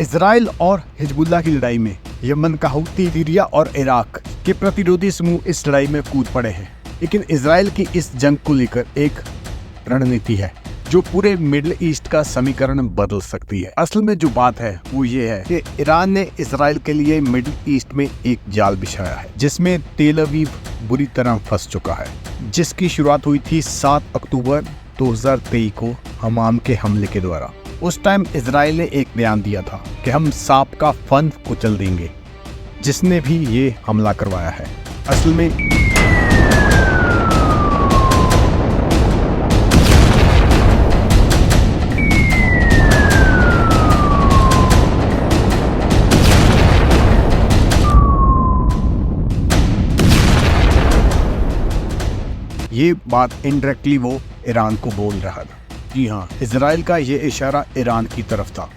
Israel और Hezbollah की लड़ाई में यमन का हूती, सीरिया और इराक के प्रतिरोधी समूह इस लड़ाई में कूद पड़े हैं। लेकिन इजराइल की इस जंग को लेकर एक रणनीति है जो पूरे मिडिल ईस्ट का समीकरण बदल सकती है। असल में जो बात है वो ये है कि ईरान ने इजराइल के लिए मिडिल ईस्ट में एक जाल बिछाया है जिसमें तेल अवीव बुरी तरह फंस चुका है, जिसकी शुरुआत हुई थी 7 अक्टूबर 2023 को हमाम के हमले के द्वारा। उस टाइम इजराइल ने एक बयान दिया था कि हम सांप का फन कुचल देंगे, जिसने भी ये हमला करवाया है। असल में ये बात इनडायरेक्टली वो ईरान को बोल रहा था। जी हाँ, इजराइल का ये इशारा ईरान की तरफ था।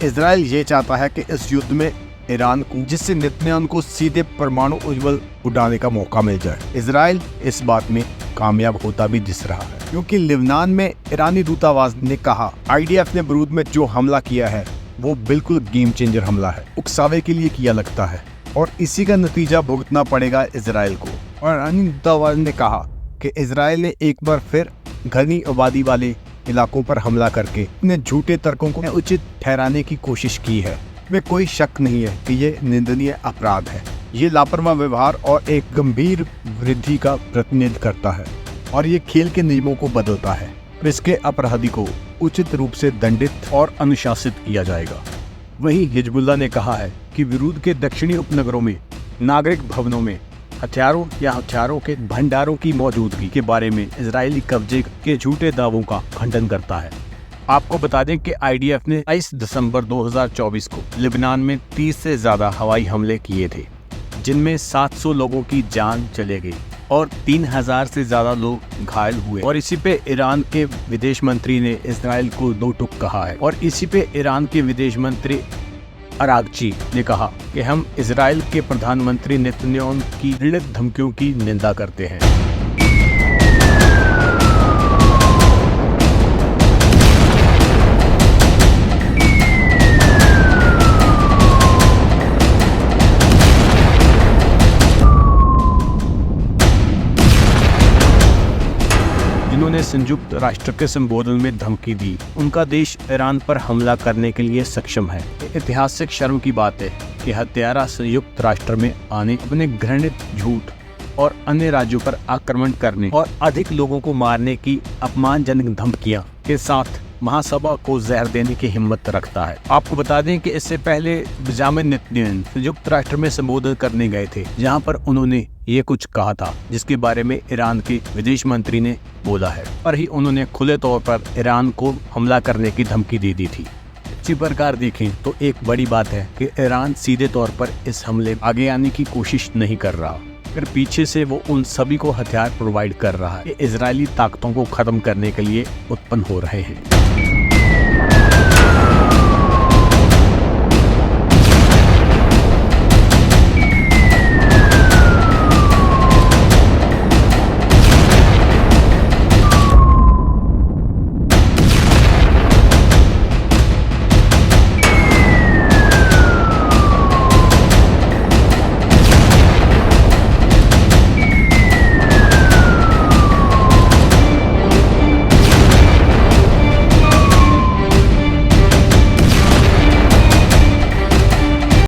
इजराइल ये चाहता है कि इस युद्ध में ईरान को, जिससे नेतन्याहू को सीधे परमाणु उज्ज्वल उड़ाने का मौका मिल जाए। इजराइल इस बात में कामयाब होता भी दिख रहा है, क्योंकि लेबनान में ईरानी दूतावास ने कहा IDF ने बरूद में जो हमला किया है वो बिल्कुल गेम चेंजर हमला है, उकसावे के लिए किया लगता है और इसी का नतीजा भुगतना पड़ेगा इजराइल को। और ईरानी दूतावास ने कहा कि इजराइल ने एक बार फिर घनी आबादी वाले इलाकों पर हमला करके अपने झूठे तर्कों को उचित ठहराने की कोशिश की है। में कोई शक नहीं है कि ये निंदनीय अपराध है। ये लापरवाह व्यवहार और एक गंभीर वृद्धि का प्रतिनिधित्व करता है और ये खेल के नियमों को बदलता है। इसके अपराधी को उचित रूप से दंडित और अनुशासित किया जाएगा। वहीं हिजबुल्लाह ने कहा है कि विरुद्ध के दक्षिणी उपनगरों में नागरिक भवनों में हथियारों या हथियारों के भंडारों की मौजूदगी के बारे में इजरायली कब्जे के झूठे दावों का खंडन करता है। आपको बता दें कि IDF ने 22 दिसंबर 2024 को लेबनान में 30 से ज्यादा हवाई हमले किए थे, जिनमें 700 लोगों की जान चले गई और 3000 से ज्यादा लोग घायल हुए। और इसी पे ईरान के विदेश मंत्री ने इजराइल को दो टुक कहा है। और इसी पे ईरान के विदेश मंत्री अरागची ने कहा कि हम इजराइल के प्रधानमंत्री नेतन्याहू की दृढ़ धमकियों की निंदा करते हैं। जिन्होंने संयुक्त राष्ट्र के संबोधन में धमकी दी, उनका देश ईरान पर हमला करने के लिए सक्षम है। ऐतिहासिक शर्म की बात है कि हत्यारा संयुक्त राष्ट्र में आने, अपने घृणित झूठ और अन्य राज्यों पर आक्रमण करने और अधिक लोगों को मारने की अपमानजनक धमकियां के साथ महासभा को जहर देने की हिम्मत रखता है। आपको बता दें कि इससे पहले बेंजामिन नेतन्याहू संयुक्त राष्ट्र में संबोधन करने गए थे, जहां पर उन्होंने ये कुछ कहा था जिसके बारे में ईरान के विदेश मंत्री ने बोला है। पर ही उन्होंने खुले तौर पर ईरान को हमला करने की धमकी दे दी थी। इसी प्रकार देखें तो एक बड़ी बात है कि ईरान सीधे तौर पर इस हमले आगे आने की कोशिश नहीं कर रहा, फिर पीछे से वो उन सभी को हथियार प्रोवाइड कर रहा है। इजरायली ताकतों को खत्म करने के लिए उत्पन्न हो रहे हैं।